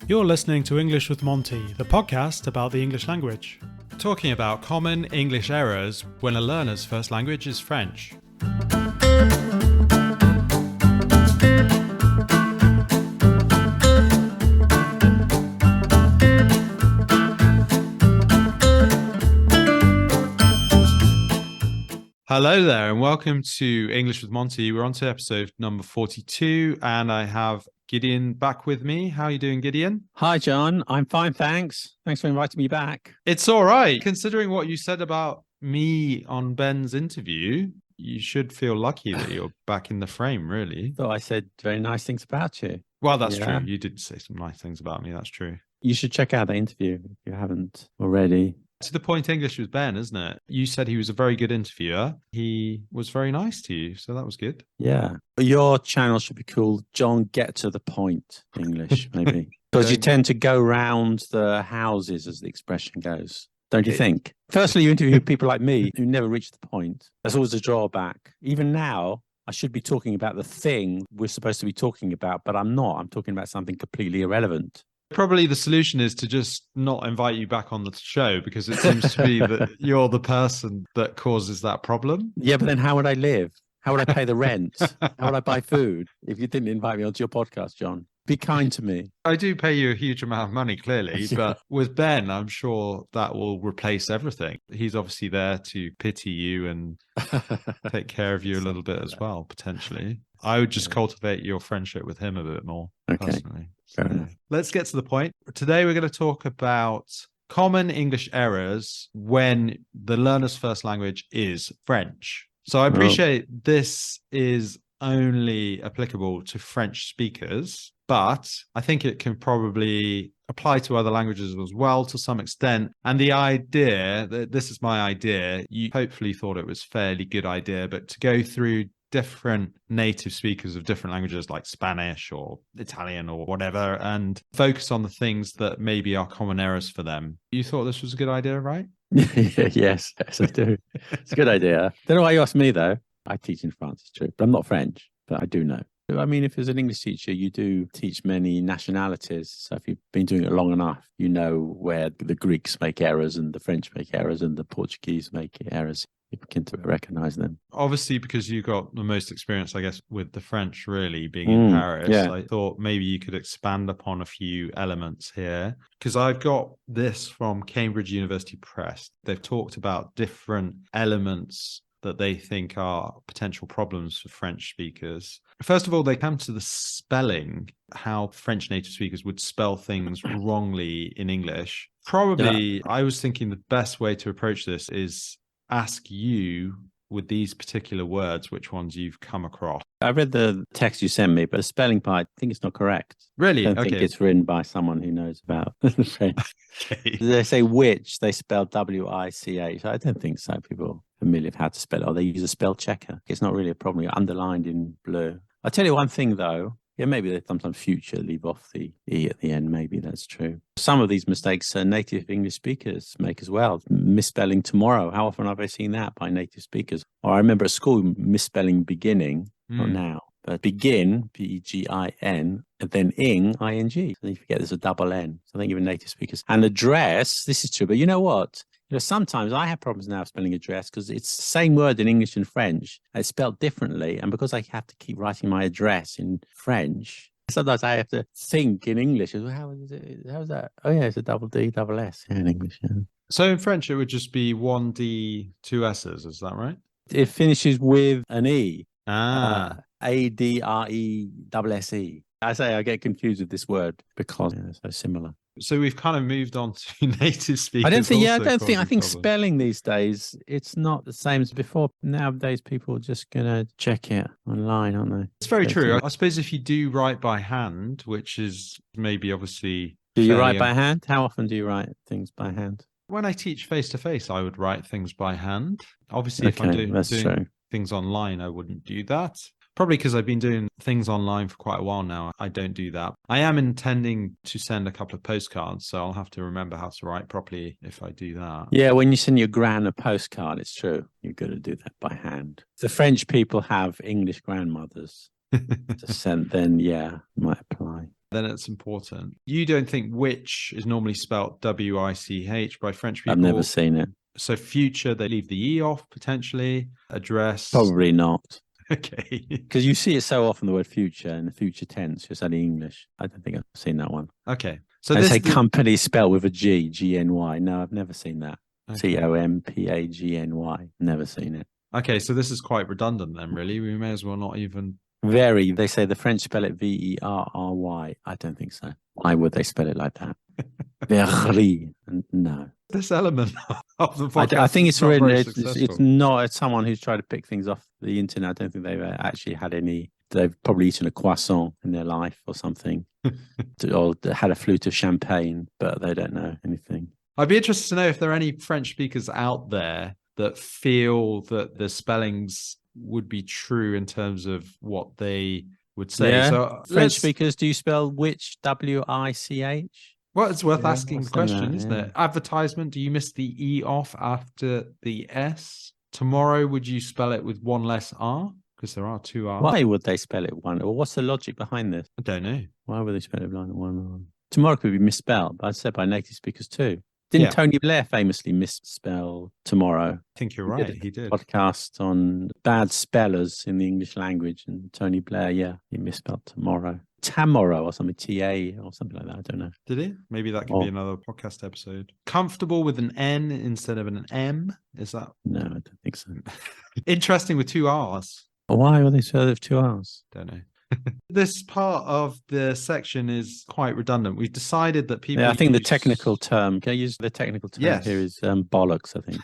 You're listening to English with Monty, the podcast about the English language. Talking about common English errors when a learner's first language is French. Hello there and welcome to English with Monty. We're on to episode number 42 and I have Gideon back with me. How are you doing, Gideon? Hi, John. I'm fine, thanks. Thanks for inviting me back. It's all right. Considering what you said about me on Ben's interview, you should feel lucky that you're back in the frame, really. Thought I said very nice things about you. Well, that's true. You did say some nice things about me. That's true. You should check out the interview if you haven't already. To the point English with Ben, isn't it? You said he was a very good interviewer. He was very nice to you, so that was good. Yeah. Your channel should be called John Get to the Point English, maybe. Because you tend to go round the houses, as the expression goes. Don't you think? Firstly, you interview people like me who never reach the point. That's always a drawback. Even now, I should be talking about the thing we're supposed to be talking about, but I'm not. I'm talking about something completely irrelevant. Probably the solution is to just not invite you back on the show because it seems to be that you're the person that causes that problem. Yeah, but then how would I live? How would I pay the rent? How would I buy food if you didn't invite me onto your podcast, John? Be kind to me. I do pay you a huge amount of money, clearly, but with Ben, I'm sure that will replace everything. He's obviously there to pity you and take care of you a little bit as well, potentially. I would just cultivate your friendship with him a bit more, personally. So, let's get to the point. Today, we're going to talk about common English errors when the learner's first language is French. So I appreciate this is only applicable to French speakers, but I think it can probably apply to other languages as well to some extent. And the idea, this is my idea, you hopefully thought it was a fairly good idea, but to go through different native speakers of different languages like Spanish or Italian or whatever and focus on the things that maybe are common errors for them. You thought this was a good idea, right? Yes, I do. It's a good idea. Don't know why you asked me, though. I teach in France, it's true, but I'm not French, but I do know. I mean, if as an English teacher, you do teach many nationalities. So if you've been doing it long enough, you know where the Greeks make errors and the French make errors and the Portuguese make errors. You begin to recognize them. Obviously, because you got the most experience, I guess, with the French really being in Paris, I thought maybe you could expand upon a few elements here. Because I've got this from Cambridge University Press. They've talked about different elements that they think are potential problems for French speakers. First of all, they come to the spelling, how French native speakers would spell things wrongly in English. Probably, I was thinking the best way to approach this is ask you with these particular words, which ones you've come across. I read the text you sent me, but the spelling part, I think it's not correct. Really? I don't think it's written by someone who knows about the French. They say which, they spell W-I-C-H. I don't think so. People are familiar with how to spell it, or they use a spell checker. It's not really a problem. You're underlined in blue. I'll tell you one thing, though. Yeah, maybe they sometimes future leave off the E at the end. Maybe that's true. Some of these mistakes native English speakers make as well. Misspelling tomorrow. How often have I seen that by native speakers? Or I remember at school misspelling beginning, not now, but begin, B-E-G-I-N, and then ing, I-N-G. So you forget there's a double N. So I think even native speakers. And address, this is true, but you know what? Sometimes I have problems now spelling address because it's the same word in English and French. It's spelled differently. And because I have to keep writing my address in French, sometimes I have to think in English. How is that? Oh, yeah, it's a double D, double S in English. Yeah. So in French, it would just be one D, two S's. Is that right? It finishes with an E. A-D-R-E-S-S-E. I say I get confused with this word because they're so similar. So we've kind of moved on to native speakers. I think spelling these days, it's not the same as before. Nowadays, people are just going to check it online, aren't they? It's very true. I suppose if you do write by hand, which is maybe obviously... Do you write by hand? How often do you write things by hand? When I teach face-to-face, I would write things by hand. Obviously, if I'm doing things online, I wouldn't do that. Probably because I've been doing things online for quite a while now. I don't do that. I am intending to send a couple of postcards, so I'll have to remember how to write properly if I do that. Yeah, when you send your gran a postcard, it's true. You've got to do that by hand. The French people have English grandmothers to send, then, yeah, might apply. then it's important. You don't think which is normally spelt W-I-C-H by French people? I've never seen it. So future, they leave the E off potentially. Address. Probably not. Okay. Because you see it so often, the word future in the future tense, you're studying English. I don't think I've seen that one. Okay. So they this say company spelled with a G, G-N-Y. No, I've never seen that. Okay. C-O-M-P-A-G-N-Y. Never seen it. Okay, so this is quite redundant then, really. We may as well not even... Very. They say the French spell it V-E-R-R-Y. I don't think so. Why would they spell it like that? Very. No. This element of the podcast I think it's really it's not. It's someone who's tried to pick things off the internet. I don't think they've actually had any. They've probably eaten a croissant in their life or something, or had a flute of champagne, but they don't know anything. I'd be interested to know if there are any French speakers out there that feel that the spellings would be true in terms of what they would say. Yeah. So French speakers, do you spell which? W-I-C-H? Well, it's worth asking the question, isn't yeah. it? Advertisement, do you miss the E off after the S? Tomorrow, would you spell it with one less R? Because there are two R's. Why would they spell it one? Or what's the logic behind this? I don't know. Why would they spell it like one R? Tomorrow could be misspelled, but I said by native speakers too. Didn't Tony Blair famously misspell tomorrow? I think you're right. He did. Podcast on bad spellers in the English language, and Tony Blair, he misspelled tomorrow. Tamorrow or something, T-A or something like that. I don't know. Did he? Maybe that could be another podcast episode. Comfortable with an N instead of an M? Is that? No, I don't think so. Interesting with two R's. Why would they spell it with two R's? Don't know. This part of the section is quite redundant. We've decided that people... Yeah, I think the technical term, can I use the technical term here is bollocks, I think.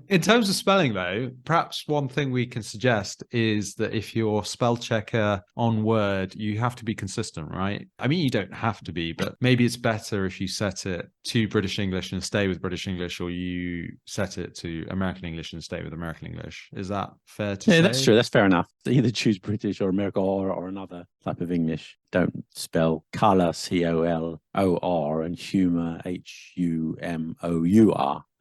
In terms of spelling, though, perhaps one thing we can suggest is that if you're spell checker on Word, you have to be consistent, right? I mean, you don't have to be, but maybe it's better if you set it to British English and stay with British English, or you set it to American English and stay with American English. Is that fair to say? Yeah, that's true. That's fair enough. So either choose British or American or another type of English. Don't spell colour, C-O-L-O-R, and humour, H-U-M-O-U-R.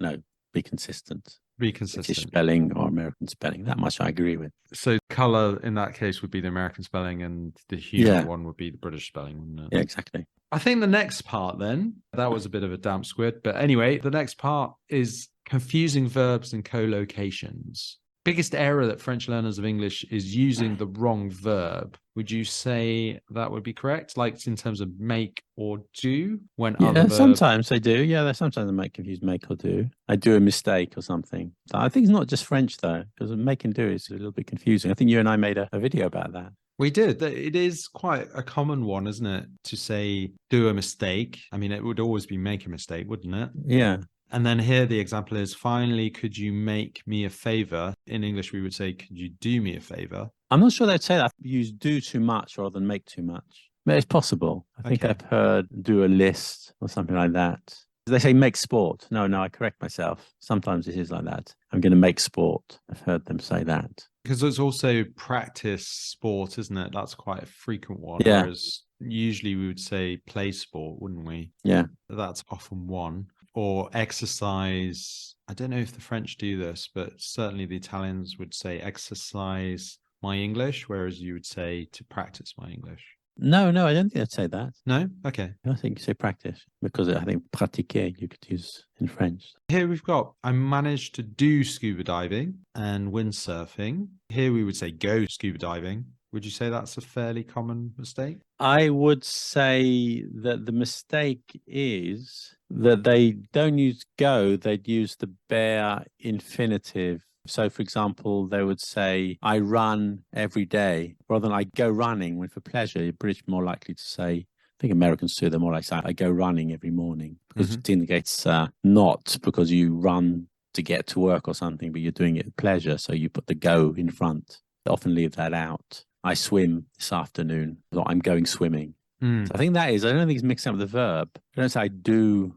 No, be consistent. Be consistent. British spelling or American spelling. That much I agree with. So colour in that case would be the American spelling, and the humour one would be the British spelling, wouldn't it? Yeah, exactly. I think the next part then, that was a bit of a damp squid. But anyway, the next part is confusing verbs and co-locations. Biggest error that French learners of English is using the wrong verb. Would you say that would be correct? Like in terms of make or do? When other sometimes they do. Yeah, sometimes they might confuse make or do. I do a mistake or something. I think it's not just French though, because make and do is a little bit confusing. I think you and I made a video about that. We did. It is quite a common one, isn't it? To say do a mistake. I mean, it would always be make a mistake, wouldn't it? Yeah. And then here the example is, finally, could you make me a favor? In English, we would say, could you do me a favor? I'm not sure they'd say that. Use do too much rather than make too much. But it's possible. I think I've heard do a list or something like that. They say make sport. No, I correct myself. Sometimes it is like that. I'm going to make sport. I've heard them say that. Because it's also practice sport, isn't it? That's quite a frequent one. Yeah. Whereas usually we would say play sport, wouldn't we? Yeah. That's often one. Or exercise. I don't know if the French do this, but certainly the Italians would say exercise my English, whereas you would say to practice my English. No, I don't think they'd say that. No? Okay. I think you say practice, because I think pratiquer you could use in French. Here we've got, I managed to do scuba diving and windsurfing. Here we would say go scuba diving. Would you say that's a fairly common mistake? I would say that the mistake is that they don't use go, they'd use the bare infinitive. So, for example, they would say, I run every day, rather than I go running, when for pleasure, you're British more likely to say, I think Americans too, they're more like say, I go running every morning, because it indicates not because you run to get to work or something, but you're doing it with pleasure. So you put the go in front. They often leave that out. I swim this afternoon. I'm going swimming. So I think I don't think it's mixed up with the verb. I don't say I do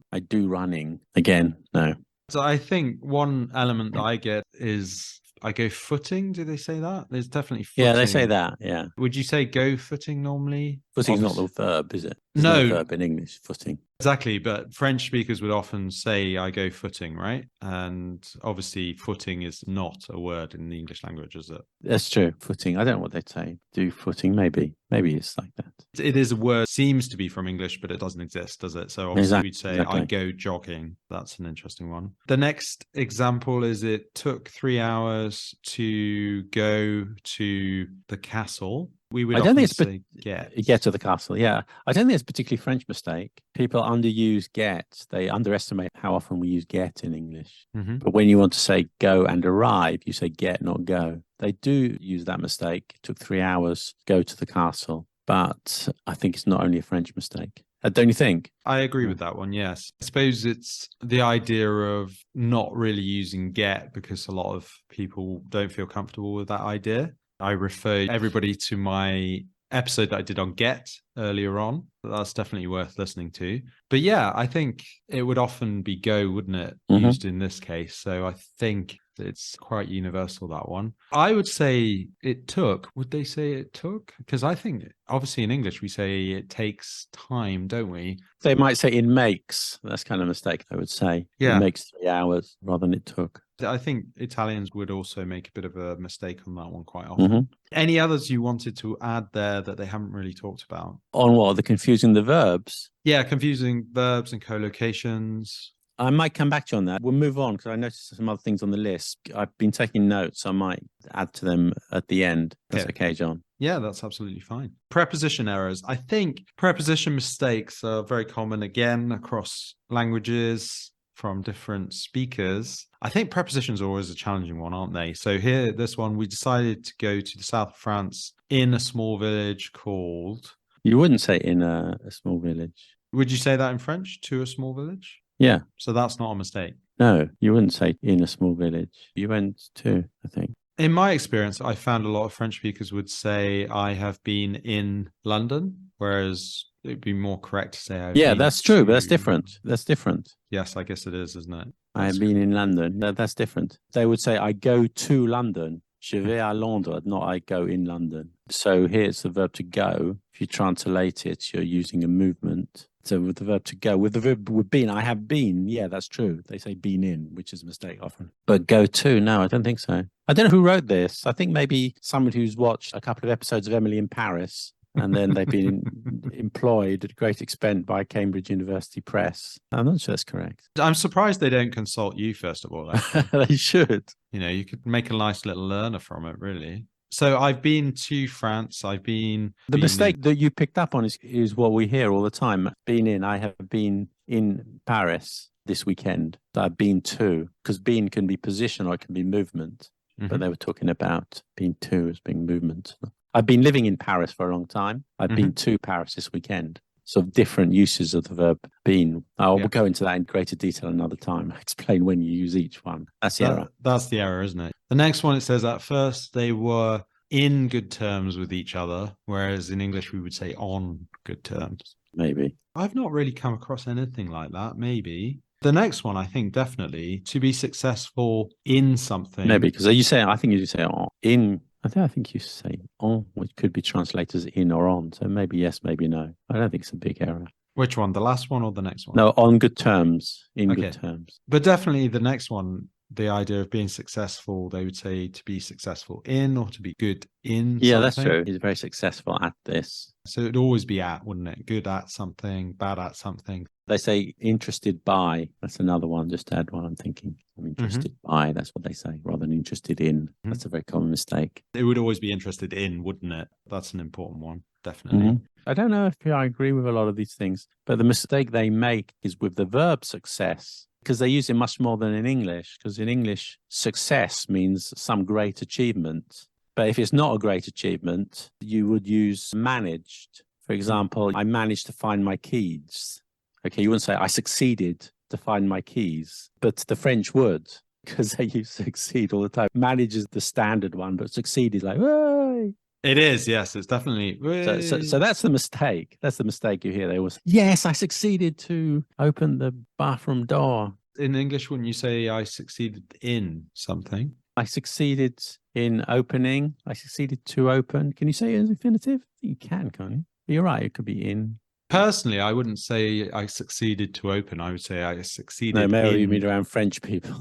running. Again, no. So I think one element that I get is I go footing. Do they say that? There's definitely footing. Yeah, they say that, yeah. Would you say go footing normally? Footing's not the verb, is it? No. The verb in English, footing. Exactly, but French speakers would often say, I go footing, right? And obviously, footing is not a word in the English language, is it? That's true. Footing. I don't know what they'd say. Do footing, maybe. Maybe it's like that. It is a word, seems to be from English, but it doesn't exist, does it? So obviously we'd say, I go jogging. That's an interesting one. The next example is it took 3 hours to go to the castle. We would often say get to the castle. Yeah. I don't think it's a particularly French mistake. People underuse get. They underestimate how often we use get in English. Mm-hmm. But when you want to say go and arrive, you say get, not go. They do use that mistake. It took 3 hours to go to the castle. But I think it's not only a French mistake. Don't you think? I agree with that one, yes. I suppose it's the idea of not really using get because a lot of people don't feel comfortable with that idea. I refer everybody to my episode that I did on get earlier on. That's definitely worth listening to. But yeah, I think it would often be go, wouldn't it, used in this case. So I think it's quite universal, that one. I would say it took. Would they say it took? Because I think obviously in English we say it takes time, don't we? They might say it makes. That's kind of a mistake, I would say. Yeah. It makes 3 hours rather than it took. I think Italians would also make a bit of a mistake on that one quite often. Any others you wanted to add there that they haven't really talked about? On what? The confusing the verbs? Yeah, confusing verbs and co-locations. I might come back to you on that. We'll move on because I noticed some other things on the list. I've been taking notes. I might add to them at the end. That's okay, John. Yeah, that's absolutely fine. Preposition errors. I think preposition mistakes are very common again across languages from different speakers. I think prepositions are always a challenging one, aren't they? So here, this one, we decided to go to the south of France in a small village called... You wouldn't say in a small village. Would you say that in French, to a small village? Yeah. So that's not a mistake. No, you wouldn't say in a small village. You went to, I think. In my experience, I found a lot of French speakers would say, I have been in London, whereas it'd be more correct to say, that's true, but that's different. That's different. Yes, I guess it is, isn't it? I have been in London. That's different. They would say, I go to London. Je vais à Londres, not I go in London. So here's the verb to go. If you translate it, you're using a movement. So with the verb to go, with the verb with been, I have been. Yeah, that's true. They say been in, which is a mistake often. But go to, no, I don't think so. I don't know who wrote this. I think maybe someone who's watched a couple of episodes of Emily in Paris. And then they've been employed at great expense by Cambridge University Press. I'm not sure that's correct. I'm surprised they don't consult you, first of all. They should. You know, you could make a nice little learner from it, really. So I've been to France. The mistake that you picked up on is what we hear all the time. I have been in Paris this weekend. I've been to, because been can be position or it can be movement. But they were talking about been to as being movement. I've been living in Paris for a long time. I've been to Paris this weekend. So different uses of the verb been. We'll go into that in greater detail another time. Explain when you use each one. That's the error. That's the error, isn't it? The next one, it says at first they were in good terms with each other, whereas in English we would say on good terms. Maybe. I've not really come across anything like that. Maybe. The next one, I think definitely to be successful in something. Maybe, because I think you say on, in. I think you say on, which could be translated as in or on. So maybe yes, maybe no. I don't think it's a big error. Which one? The last one or the next one? No, on good terms, good terms. But definitely the next one, the idea of being successful, they would say to be successful in or to be good in Yeah, something. That's true. He's very successful at this. So it'd always be at, wouldn't it? Good at something, bad at something. They say interested by. That's another one. Just to add one, I'm thinking. I'm interested by. That's what they say, rather than interested in. That's a very common mistake. It would always be interested in, wouldn't it? That's an important one, definitely. I don't know if I agree with a lot of these things, but the mistake they make is with the verb success, because they use it much more than in English. Because in English, success means some great achievement. But if it's not a great achievement, you would use managed. For example, I managed to find my keys. Okay, you wouldn't say I succeeded to find my keys, but the French would, because they use succeed all the time. Manage is the standard one, but succeed is like, hey. It is, yes, it's definitely. So that's the mistake. That's the mistake you hear. They always, yes, I succeeded to open the bathroom door. In English, wouldn't you say I succeeded in something? I succeeded in opening. I succeeded to open. Can you say it as infinitive? You can, can't you? You're right. It could be in. Personally, I wouldn't say I succeeded to open. I would say I succeeded No, maybe you in... mean around French people.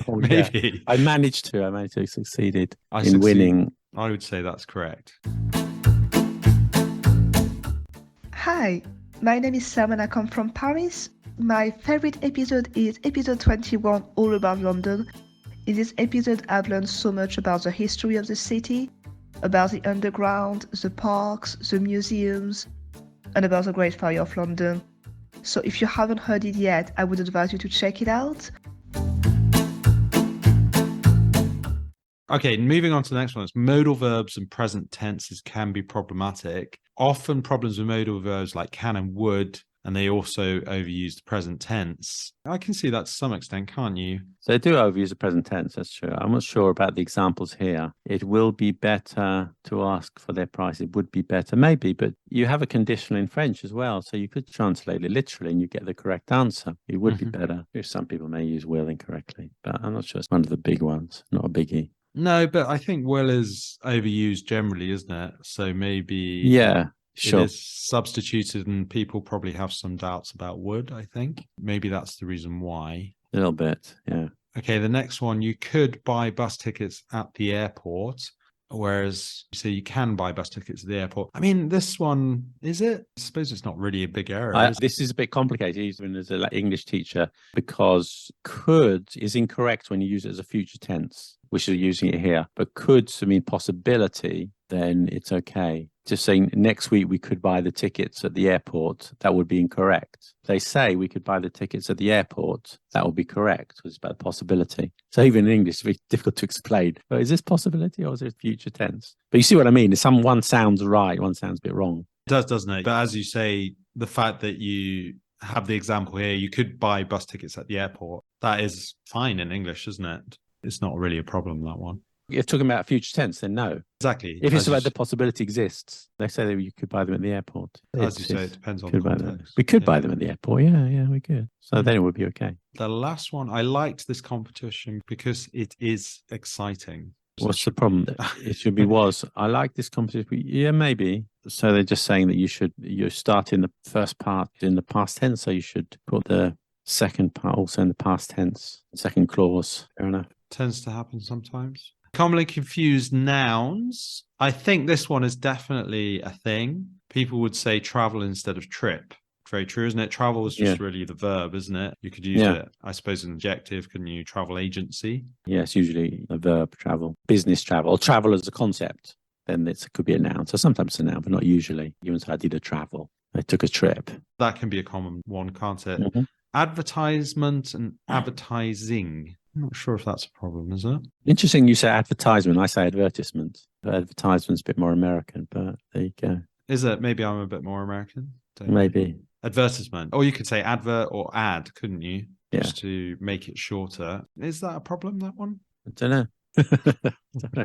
Maybe. I managed to succeeded I in winning. I would say that's correct. Hi, my name is Sam and I come from Paris. My favorite episode is episode 21, all about London. In this episode, I've learned so much about the history of the city, about the underground, the parks, the museums, and about the Great Fire of London. So if you haven't heard it yet, I would advise you to check it out. Okay, moving on to the next one. It's modal verbs and present tenses can be problematic. Often problems with modal verbs like can and would, and they also overuse the present tense. I can see that to some extent, can't you? So they do overuse the present tense, that's true. I'm not sure about the examples here. It will be better to ask for their price. It would be better, maybe, but you have a conditional in French as well, so you could translate it literally and you get the correct answer. It would be better. Some people may use will incorrectly, but I'm not sure it's one of the big ones, not a biggie. No, but I think will is overused generally, isn't it? So maybe sure. it is substituted and people probably have some doubts about would, I think. Maybe that's the reason why. A little bit, yeah. Okay, the next one, you could buy bus tickets at the airport, whereas you say you can buy bus tickets at the airport. I mean, this one, is it? I suppose it's not really a big error. This is a bit complicated, even as an English teacher, because could is incorrect when you use it as a future tense, which is using it here. But could to mean possibility, then it's okay. Just saying next week we could buy the tickets at the airport, that would be incorrect. They say we could buy the tickets at the airport, that would be correct. It's about possibility. So even in English, it's very difficult to explain. But is this possibility or is it future tense? But you see what I mean? One sounds right, one sounds a bit wrong. It does, doesn't it? But as you say, the fact that you have the example here, you could buy bus tickets at the airport, that is fine in English, isn't it? It's not really a problem, that one. If you're talking about future tense, then no. Exactly. If it's about the possibility exists, they say that you could buy them at the airport. As you say, it depends on the context. We could buy them at the airport. Yeah, we could. So then it would be okay. The last one, I liked this competition because it is exciting. What's the problem? It should be was. I like this competition. Yeah, maybe. So they're just saying that you start in the first part in the past tense, so you should put the second part also in the past tense, second clause. Fair enough. Tends to happen sometimes. Commonly confused nouns. I think this one is definitely a thing. People would say travel instead of trip. Very true, isn't it? Travel is just really the verb, isn't it? You could use it, I suppose, an adjective, couldn't you? Travel agency. Yeah, it's usually a verb, travel. Business travel, or travel as a concept. Then it could be a noun. So sometimes it's a noun, but not usually. Even so I did a travel. I took a trip. That can be a common one, can't it? Mm-hmm. Advertisement and advertising. I'm not sure if that's a problem, is it? Interesting you say advertisement. I say advertisement. But advertisement's a bit more American, but there you go. Is it? Maybe I'm a bit more American. Maybe. Advertisement. Or you could say advert or ad, couldn't you? Yeah. Just to make it shorter. Is that a problem, that one? I don't know.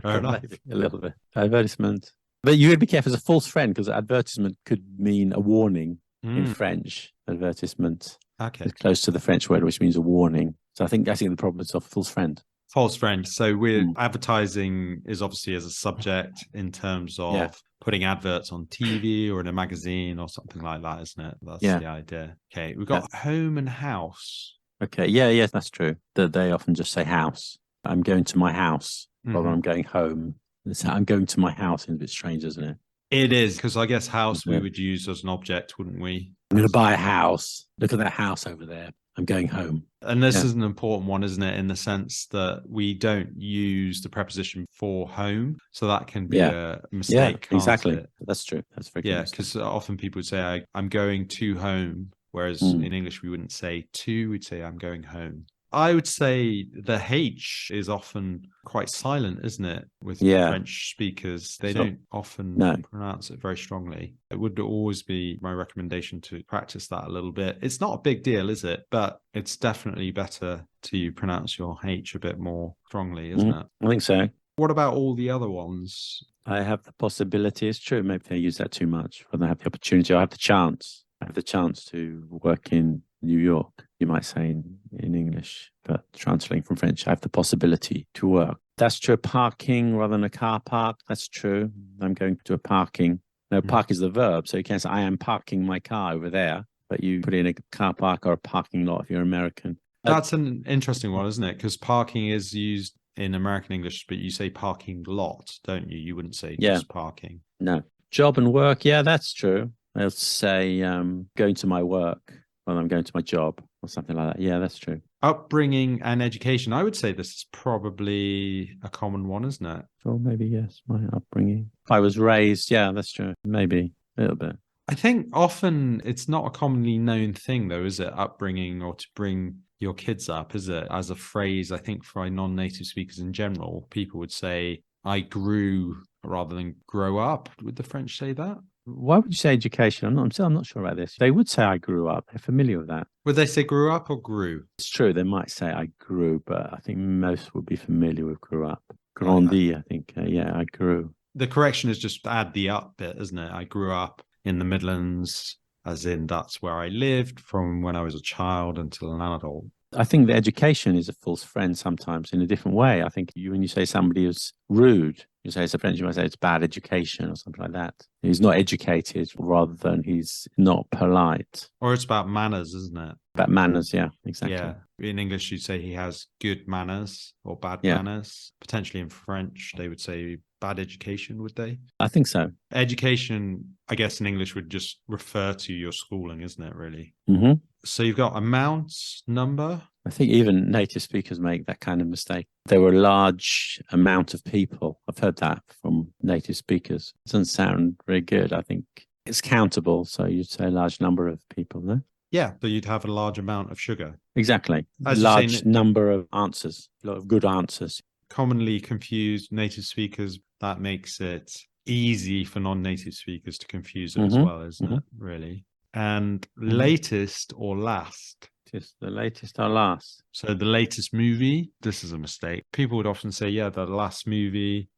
Fair enough. Maybe a little bit. Advertisement. But you would be careful as a false friend because advertisement could mean a warning in French. Advertisement. Okay. It's close to the French word, which means a warning. So I think the problem is a false friend. False friend. So advertising is obviously as a subject in terms of putting adverts on TV or in a magazine or something like that, isn't it? That's the idea. Okay. We've got home and house. Okay. Yeah, that's true. They often just say house. I'm going to my house rather than I'm going home. I'm going to my house. It's a bit strange, isn't it? It is, because I guess house we would use as an object, wouldn't we? I'm going to buy a house. Look at that house over there. I'm going home. And this is an important one, isn't it? In the sense that we don't use the preposition for home. So that can be a mistake. Yeah, exactly. That's true. That's very good. Yeah, because often people would say, I'm going to home. Whereas in English, we wouldn't say to, we'd say, I'm going home. I would say the H is often quite silent, isn't it? With French speakers, they don't often pronounce it very strongly. It would always be my recommendation to practice that a little bit. It's not a big deal, is it? But it's definitely better to pronounce your H a bit more strongly, isn't it? I think so. What about all the other ones? I have the possibility. It's true. Maybe I use that too much. When I have the opportunity, I have the chance. I have the chance to work in New York, you might say in English, but translating from French, I have the possibility to work. That's true. Parking rather than a car park. That's true. I'm going to a parking No, park is the verb. So you can't say, I am parking my car over there, but you put in a car park or a parking lot if you're American. That's an interesting one, isn't it? Because parking is used in American English, but you say parking lot, don't you? You wouldn't say just parking. No. Job and work. Yeah, that's true. I'll say going to my work when I'm going to my job or something like that. Yeah, that's true. Upbringing and education. I would say this is probably a common one, isn't it? Or maybe, yes, my upbringing. If I was raised, yeah, that's true. Maybe a little bit. I think often it's not a commonly known thing, though, is it? Upbringing or to bring your kids up, is it? As a phrase, I think for non-native speakers in general, people would say, I grew rather than grow up. Would the French say that? Why would you say education? I'm not sure about this. They would say I grew up. They're familiar with that. Would they say grew up or grew? It's true. They might say I grew, but I think most would be familiar with grew up. Grandi, I think. Yeah, I grew. The correction is just add the up bit, isn't it? I grew up in the Midlands, as in that's where I lived from when I was a child until an adult. I think the education is a false friend sometimes in a different way. I think when you say somebody is rude, you say it's a French, you might say it's bad education or something like that. He's not educated rather than he's not polite. Or it's about manners, isn't it? About manners, yeah, exactly. Yeah. In English, you'd say he has good manners or bad manners. Potentially in French, they would say bad education, would they? I think so. Education, I guess in English would just refer to your schooling, isn't it, really? Mm-hmm. So you've got amounts, number. I think even native speakers make that kind of mistake. There were a large amount of people. I've heard that from native speakers. It doesn't sound very good. I think it's countable. So you'd say a large number of people, no? Yeah, so you'd have a large amount of sugar. Exactly. A As large number of answers, a lot of good answers. Commonly confused native speakers, that makes it easy for non-native speakers to confuse it as well, isn't it, really? And latest or last. Just the latest or last. So the latest movie, this is a mistake. People would often say, yeah, the last movie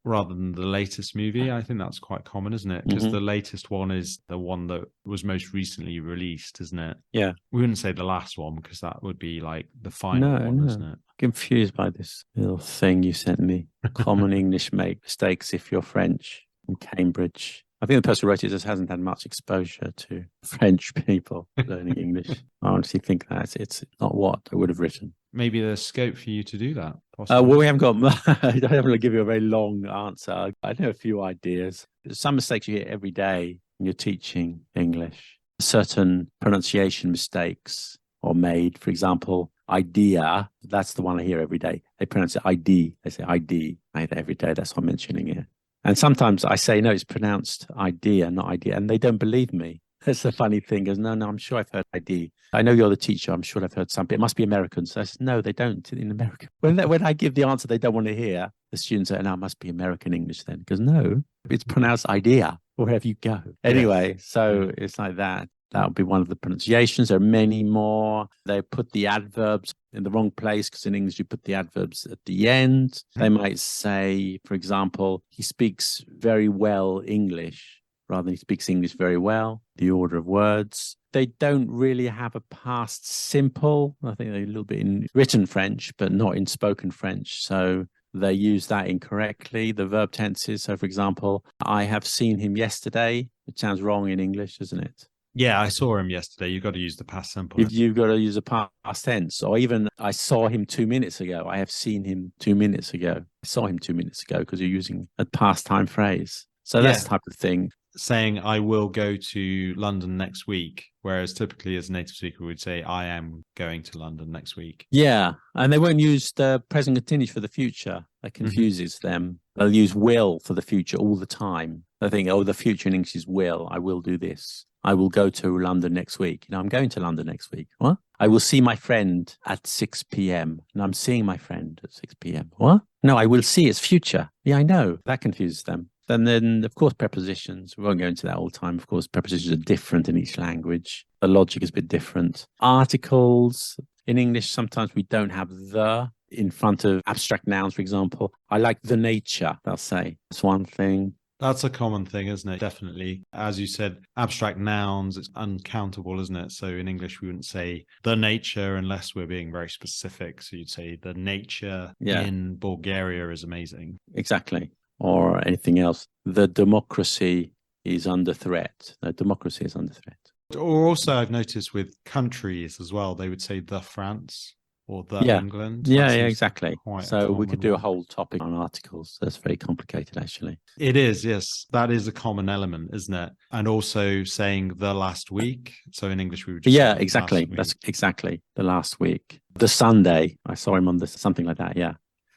rather than the latest movie. I think that's quite common, isn't it? Because the latest one is the one that was most recently released, isn't it? Yeah. We wouldn't say the last one because that would be like the final one, isn't it? Confused by this little thing you sent me. Common English make mistakes if you're French in Cambridge. I think the person who wrote it just hasn't had much exposure to French people learning English. I honestly think that it's not what I would have written. Maybe there's scope for you to do that. Well, we haven't got, I don't have to give you a very long answer. I know a few ideas. There's some mistakes you hear every day when you're teaching English. Certain pronunciation mistakes are made. For example, idea, that's the one I hear every day. They pronounce it ID. They say ID. I hear that every day. That's why I'm mentioning it. And sometimes I say, no, it's pronounced idea, not idea. And they don't believe me. That's the funny thing is, no, I'm sure I've heard ID. I know you're the teacher. I'm sure I've heard something. It must be American. So I said, no, they don't in America. When I give the answer they don't want to hear, the students say, no, it must be American English then. Because no, it's pronounced idea wherever you go. Anyway, so it's like that. That would be one of the pronunciations. There are many more. They put the adverbs in the wrong place because in English you put the adverbs at the end. They might say, for example, he speaks very well English rather than he speaks English very well, the order of words. They don't really have a past simple. I think they're a little bit in written French, but not in spoken French. So they use that incorrectly. The verb tenses. So, for example, I have seen him yesterday. It sounds wrong in English, doesn't it? Yeah, I saw him yesterday. You've got to use the past simple. You've got to use a past tense. Or even, I saw him 2 minutes ago. I have seen him 2 minutes ago. I saw him 2 minutes ago because you're using a past time phrase. So that's the type of thing. Saying, I will go to London next week. Whereas typically as a native speaker, we'd say, I am going to London next week. Yeah. And they won't use the present continuous for the future. That confuses them. They'll use will for the future all the time. They think, oh, the future in English is will. I will do this. I will go to London next week. I'm going to London next week. What? I will see my friend at 6 p.m. And I'm seeing my friend at 6 p.m. What? No, I will see its future. Yeah, I know. That confuses them. And then, of course, prepositions. We won't go into that all the time. Of course, prepositions are different in each language. The logic is a bit different. Articles. In English, sometimes we don't have the in front of abstract nouns, for example. I like the nature, they'll say. That's one thing. That's a common thing, isn't it? Definitely. As you said, abstract nouns, it's uncountable, isn't it? So in English, we wouldn't say the nature unless we're being very specific. So you'd say the nature in Bulgaria is amazing. Exactly. Or anything else. The democracy is under threat. No, democracy is under threat. Or also, I've noticed with countries as well, they would say the France or the Yeah. England. Yeah, That yeah, seems exactly. quite a So we common could do a one. whole topic on articles. That's very complicated, actually. It is, yes. That is a common element, isn't it? And also saying the last week. So in English, we would just Yeah, say exactly. last week. That's exactly the last week. The Sunday, I saw him on something like that. Yeah.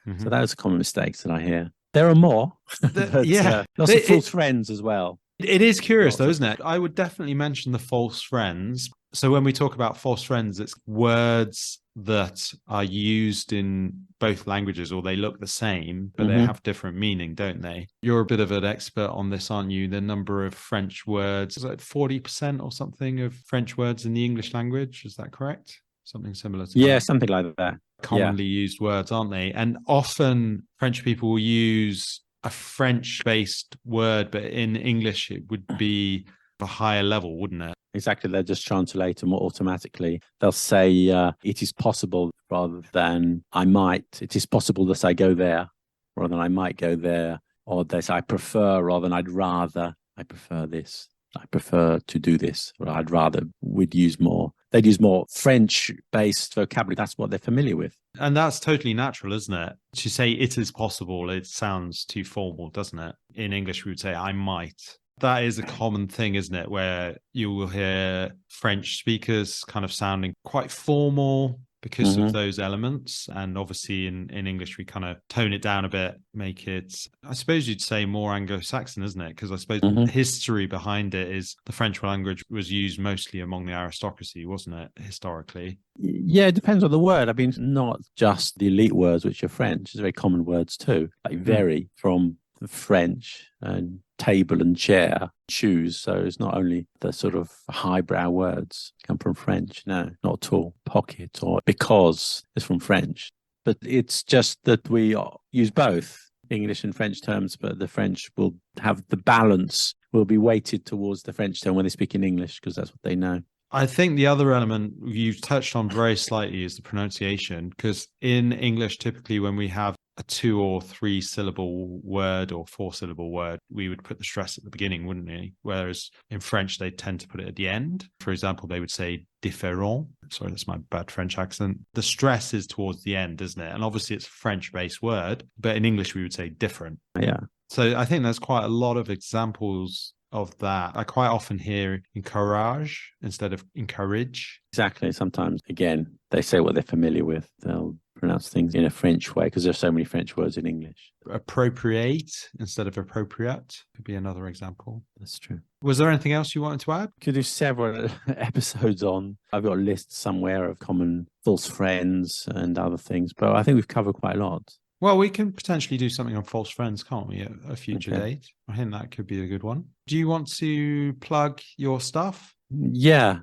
Mhm. So those are common mistakes that I hear. There are more, but yeah. lots of false friends as well. It is curious, Lots though, of- isn't it? I would definitely mention the false friends. So when we talk about false friends, it's words that are used in both languages, or they look the same, but they Mhm. have different meaning, don't they? You're a bit of an expert on this, aren't you? The number of French words, is it 40% or something of French words in the English language? Is that correct? Something similar to Yeah, that. something like that. Commonly used words, aren't they? And often French people will use a French-based word, but in English it would be a higher level, wouldn't it? Exactly. They'll just translate them automatically. They'll say, it is possible rather than I might. It is possible that I go there rather than I might go there. Or they say I prefer rather than I'd rather. I prefer this. I prefer to do this. Or I'd rather. They'd use more French-based vocabulary. That's what they're familiar with. And that's totally natural, isn't it? To say it is possible, it sounds too formal, doesn't it? In English, we would say I might. That is a common thing, isn't it? Where you will hear French speakers kind of sounding quite formal because of those elements. And obviously in English, we kind of tone it down a bit, make it, I suppose you'd say more Anglo-Saxon, isn't it? Because I suppose the history behind it is the French language was used mostly among the aristocracy, wasn't it, historically? Yeah, it depends on the word. I mean, not just the elite words, which are French. It's very common words too. They vary from the French and table and chair, shoes. So it's not only the sort of highbrow words come from French. No, not at all. Pocket or because is from French. But it's just that we use both English and French terms, but the French will have the balance, will be weighted towards the French term when they speak in English because that's what they know. I think the other element you've touched on very slightly is the pronunciation, because in English, typically when we have a 2 or 3 syllable word or 4 syllable word, we would put the stress at the beginning, wouldn't we? Whereas in French, they tend to put it at the end. For example, they would say différent. Sorry, that's my bad French accent. The stress is towards the end, isn't it? And obviously it's a French-based word, but in English, we would say different. Yeah. So I think there's quite a lot of examples of that. I quite often hear encourage instead of encourage. Exactly. Sometimes, again, they say what they're familiar with. They'll pronounce things in a French way because there's so many French words in English. Appropriate instead of appropriate could be another example. That's true. Was there anything else you wanted to add? Could do several episodes on. I've got a list somewhere of common false friends and other things, but I think we've covered quite a lot. Well, we can potentially do something on false friends, can't we, at a future date? I think that could be a good one. Do you want to plug your stuff? Yeah.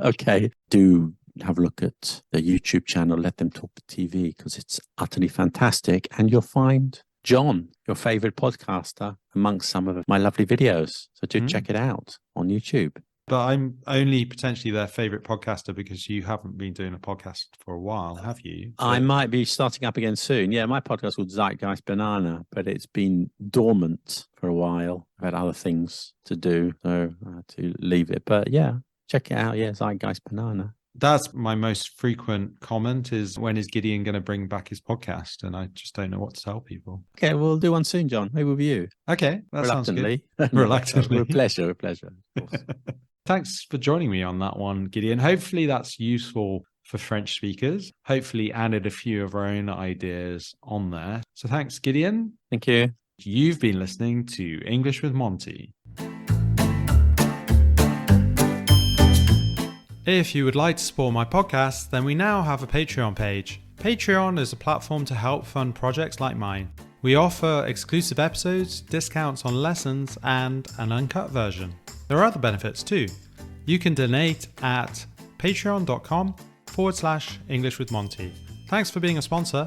Okay. Do have a look at the YouTube channel, Let Them Talk TV, because it's utterly fantastic. And you'll find Jon, your favorite podcaster, amongst some of my lovely videos. So do check it out on YouTube. But I'm only potentially their favorite podcaster because you haven't been doing a podcast for a while, have you? I might be starting up again soon. Yeah, my podcast is called Zeitgeist Banana, but it's been dormant for a while. I've had other things to do, so I had to leave it. But yeah, check it out. Yeah, Zeitgeist Banana. That's my most frequent comment is, when is Gideon going to bring back his podcast? And I just don't know what to tell people. Okay, we'll do one soon, Jon. Maybe with you. Okay, that sounds good. Reluctantly. Reluctantly. With pleasure, of course. Thanks for joining me on that one, Gideon. Hopefully that's useful for French speakers. Hopefully added a few of our own ideas on there. So thanks, Gideon. Thank you. You've been listening to English with Monty. If you would like to support my podcast, then we now have a Patreon page. Patreon is a platform to help fund projects like mine. We offer exclusive episodes, discounts on lessons, and an uncut version. There are other benefits too. You can donate at patreon.com/English with Monty. Thanks for being a sponsor,